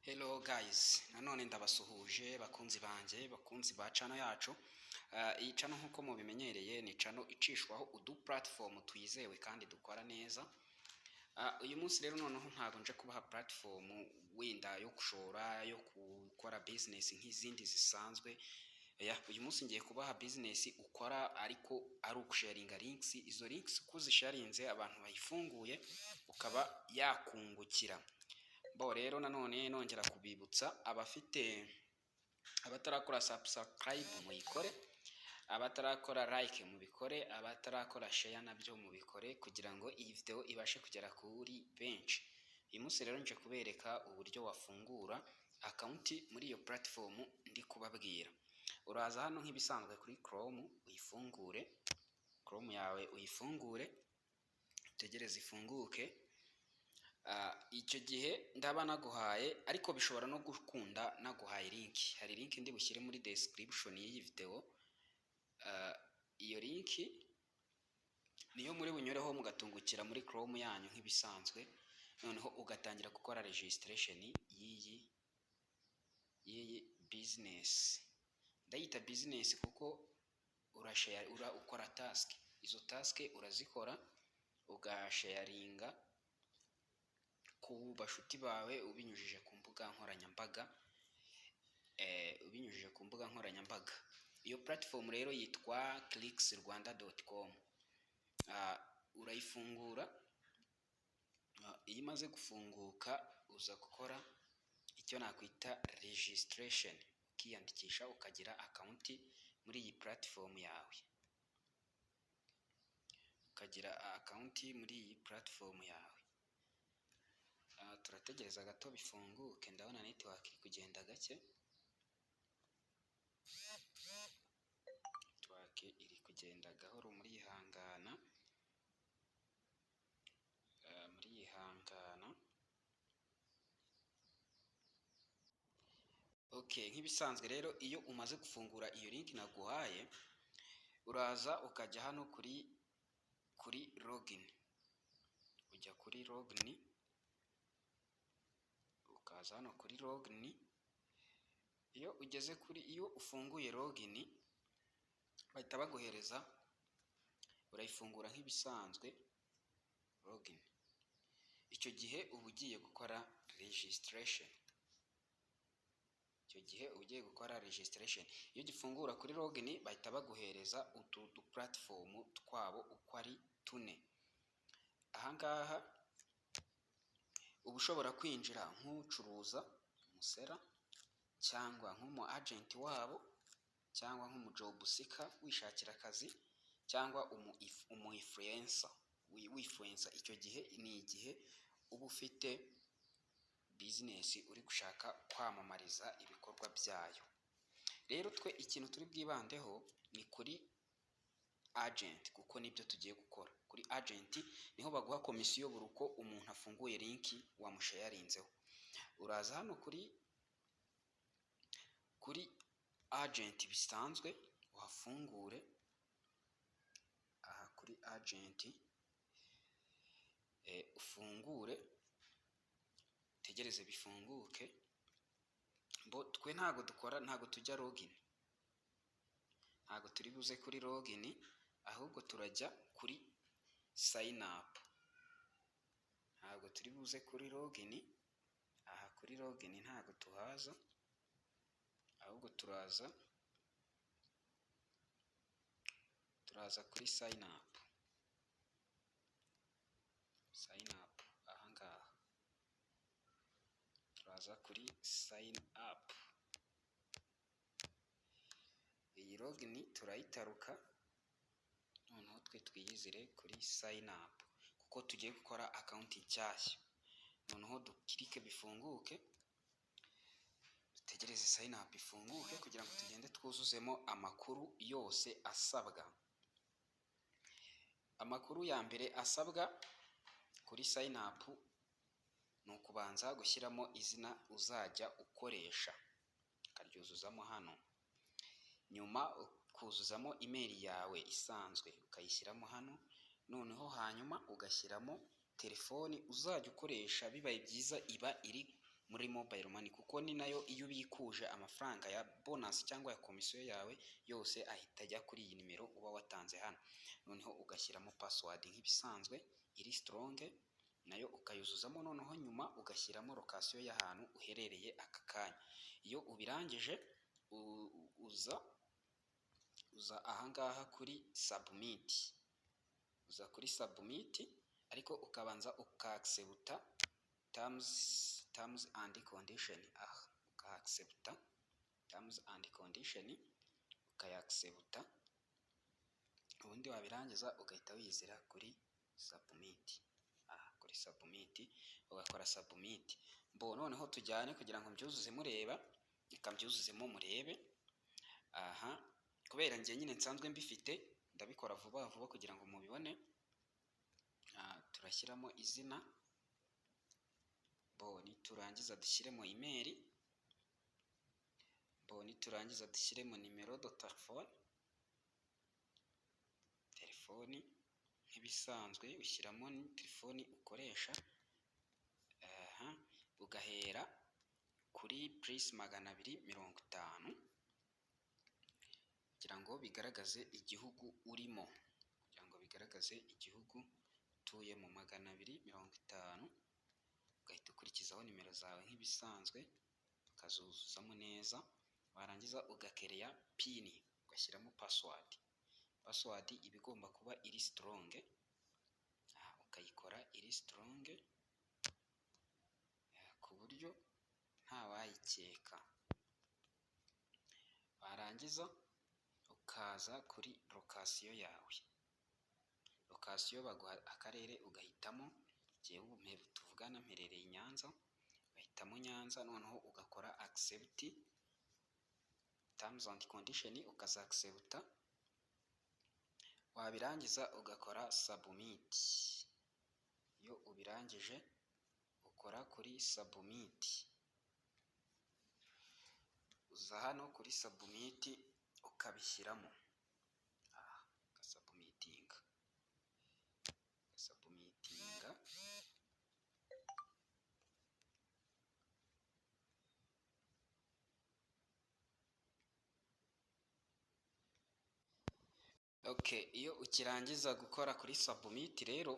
Hello guys, nanone ndabasuhuje bakunzi banjye, bakunzi ba channel yacu. Iyi channel nkuko mubimenyereye ni channel icishwaho udu platform twizewe kandi dukora neza. Uyu munsi rero noneho ntabwo nje kubaha platform wenda yo kushora, yo gukora business nk'izindi zisanzwe. Uyu munsi ngiye kubaha business ukora ariko ari ukusharinga links. Izo links kuzisharinze abantu bayifunguye ukaba yakungukira. Rero nanone nongera kubibutsa abatarakora subscribe muyikore, abatarakora like mubikore, abatarakora share nabyo mubikore kugira ngo iyi video ibashe kugera kuri benshi. Uyu munsi rero nje kubereka uburyo wafungura account muri iyo platform ndi kubabwira. Uraza hano nk'ibisanzwe kuri Chrome uyifungure, Chrome yawe uyifungure, utegereze ifunguke. Icyo gihe ndaba naguhaye, ariko bishobora no gukunda naguhaye link. Hari link ndi bushyire muri description y'iyi video. Iyo link niyo muri bunyureho mugatungukira muri Chrome yanyu nk'ibisanzwe, noneho ugatangira gukora registration y'iyi business. Ndayita business kuko ukora task. Izo task urazikora ugasharinga ku bashuti bawe ubinyujije ku mbuga nkoranyambaga. Iyo platform rero yitwa clicksrwanda.com. Urayifungura, iyo imaze gufunguka uza gukora icyo nakwita registration, ukiyandikisha ukagira account muri iyi platform yawe. Turategereza gato bifunguke, ndabona network iri kugenda gake. Network iri kugenda gahoro, muri ihangana. Okay, nk'ibisanzwe rero iyo umaze gufungura iyo link naguhaye, uraza ukajya hano kuri login. Ujya kuri login, ukaza hano kuri login. Iyo ufunguye login bahita baguhereza, urayifungura nk'ibisanzwe login. Icyo gihe uba ugiye gukora registration. Iyo gifungura kuri login bahita baguhereza utu platform twabo uko ari 4. Ahangaha uba ushobora kwinjira nk'ucuruza, umusera, cyangwa nk'umu agent wabo, cyangwa nk'umu job seeker wishakira akazi, cyangwa umu influencer wifuenza. Icyo gihe ni igihe uba ufite business uri gushaka kwamamariza ibikorwa byayo. Rero twe ikintu turi bwibandeho ni kuri agent, kuko nibyo tugiye gukora. Kuri agent niho baguha komisiyo buri uko umuntu afunguye link wamusharinzeho. Uraza hano kuri agent bisanzwe uhafungure. Aha kuri agent ufungure, tegereze bifunguke. Twe ntago tujya login, ntago turi buze kuri login, ahubwo turajya kuri sign up. Ntago turi buze kuri login, aha kuri login ntago tuhaza, ahubwo turaza kuri sign up. Ahangaha turaza kuri sign up. Iyi login turayitaruka, noneho twe twiyizire kuri sign up kuko tugiye gukora account nshyashya. Noneho dukirike bifunguke, dutegereze sign up ifunguke kugira ngo tugende twuzuzemo amakuru yose asabwa. Amakuru ya mbere asabwa kuri sign up ni ukubanza gushyiramo izina uzajya ukoresha, ukaryuzuzamo hano. Nyuma ukuzuzamo email yawe isanzwe ukayishyiramo hano. Noneho hanyuma ugashyiramo telefoni uzajya ukoresha, bibaye byiza iba iri muri mobile money, kuko ni nayo iyo ubikuje amafaranga ya bonus cyangwa ya komisiyo yawe yose ahita ajya kuri iyi nimero uba watanze hano, noneho ugashyiramo password nk'ibisanzwe iri strong, nayo ukayuzuzamo, noneho nyuma ugashyiramo location y'ahantu uherereye aka kanya. Iyo ubirangije uza ahangaha kuri submit, uza kuri submit ariko ukabanza ukaaccepta terms and condition, ukaaccepta terms and condition, ukayaccepta, ubundi wabirangiza ugahita wizira kuri submit, kuri submit ugakora submit. Noneho tujyane kugira ngo mbyuzuze mureba, reka mbyuzuzemo murebe. Kubera njye nyine nsanzwe mbifite ndabikora vuba vuba kugira ngo mubibone. Turashyiramo izina, niturangiza dushyiremo email, niturangiza dushyiremo nimero de telefoni nk'ibisanzwe, ushyiramo telefoni ukoresha, ugahera kuri +250 kugira ngo bigaragaze igihugu urimo, kugira ngo bigaragaze igihugu utuyemo, 250, ugahita ukurikizaho nimero zawe nk'ibisanzwe ukazuzuzamo neza, warangiza ugakereya pin, ugashyiramo password iba igomba kuba iri strong, ukayikora iri strong ku buryo ntawayikeka. Warangiza ukaza kuri location yawe, location baguha akarere ugahitamo, jyewe tuvugana mperereye i Nyanza, ugahitamo Nyanza, noneho ugakora accept terms and condition, ukaza accepta, wabirangiza ugakora submit. Iyo ubirangije ukora kuri submit, uza hano kuri submit ukabishyiramo, ugasubmitinga. Iyo ukirangiza gukora kuri submit rero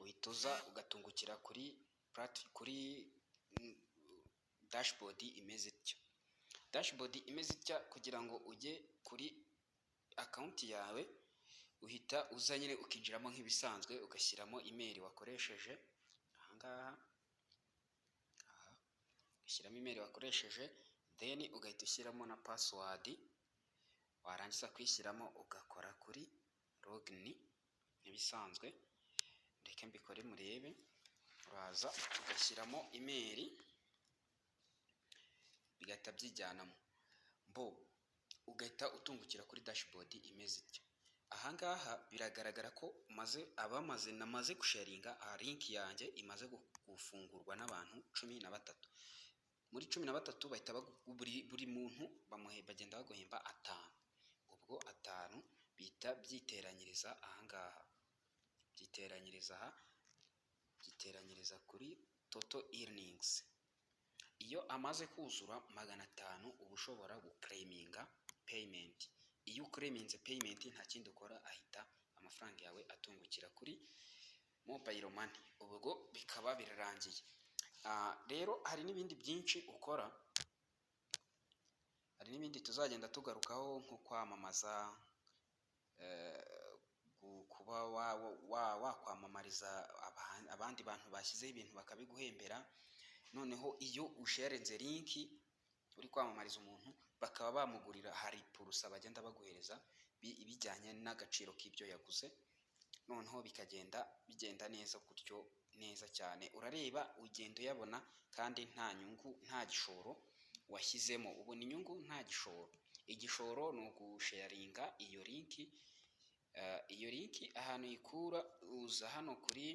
uhita uza ugatungukira kuri dashboard imeze itya. Dashboard imeze itya, kugira ngo ujye kuri account yawe uhita uza nyine ukinjiramo nk'ibisanzwe, ugashyiramo email wakoresheje ahangaha, ugashyiramo email wakoresheje, then ugahita ushyiramo na password, warangiza kwishyiramo ugakora kuri login nk'ibisanzwe. Reka mbikore murebe, uraza ugashyiramo email bigahita byijyanamo, ugahita utungukira kuri dashboard imeze ityo. Ahangaha biragaragara ko namaze gusharinga link yanjye imaze gufungurwa n'abantu 13. Muri 13 bahita buri muntu bagenda baguhemba 5, ubwo 5 bita byiteranyiriza ahangaha, byiteranyiriza kuri total earnings. Iyo amaze kuzura 500 uba ushobora guclaiminga payment. Iyo uclaiminze payment nta kindi ukora, ahita amafaranga yawe atungukira kuri mobile money, ubwo bikaba birarangiye. Rero hari n'ibindi byinshi ukora, hari n'ibindi tuzagenda tugarukaho nko kwamamaza, kuba wakwamamariza abandi bantu bashyizeho ibintu bakabiguhembera. Noneho iyo usharinze link uri kwamamariza umuntu bakaba bamugurira, hari purusa bagenda baguhereza bijyanye n'agaciro k'ibyo yaguze, noneho bigenda neza gutyo, neza cyane. Urareba ugenda uyabona kandi nta nyungu, nta gishoro washyizemo, ubona inyungu nta gishoro. Igishoro ni ugusharinga iyo link. Iyo link ahantu ikura, uza hano kuri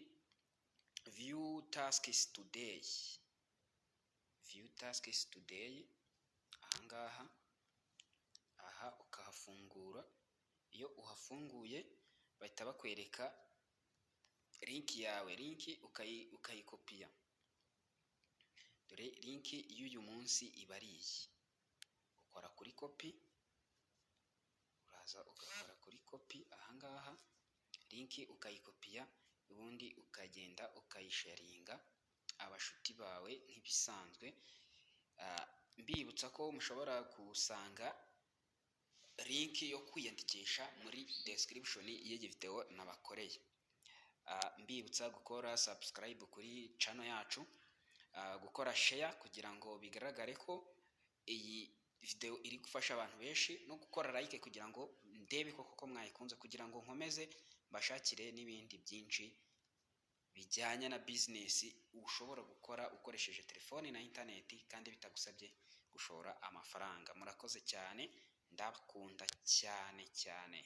view tasks today, ahangaha ukahafungura. Iyo uhafunguye bahita bakwereka link yawe, link ukayikopiya, Dore linki y'uyu munsi iba ari iyi, ukora kuri kopi, uraza ugakora kuri kopi ahangaha, linki ukayikopiya, ubundi ukagenda ukayisharinga abashuti bawe nk'ibisanzwe. Mbibutsa ko mushobora gusanga linki yo kwiyandikisha muri description y'iyi video nabakoreye. Mbibutsa gukora subscribe kuri channel yacu, gukora share kugira ngo bigaragare ko iyi video iri gufasha abantu benshi, no gukora like kugira ngo ndebe koko mwayikunze, kugira ngo nkomeze mbashakire n'ibindi byinshi bijyanye na business ushobora gukora ukoresheje telefoni na internet kandi bitagusabye gushora amafaranga. Murakoze cyane, ndabakunda cyane cyane.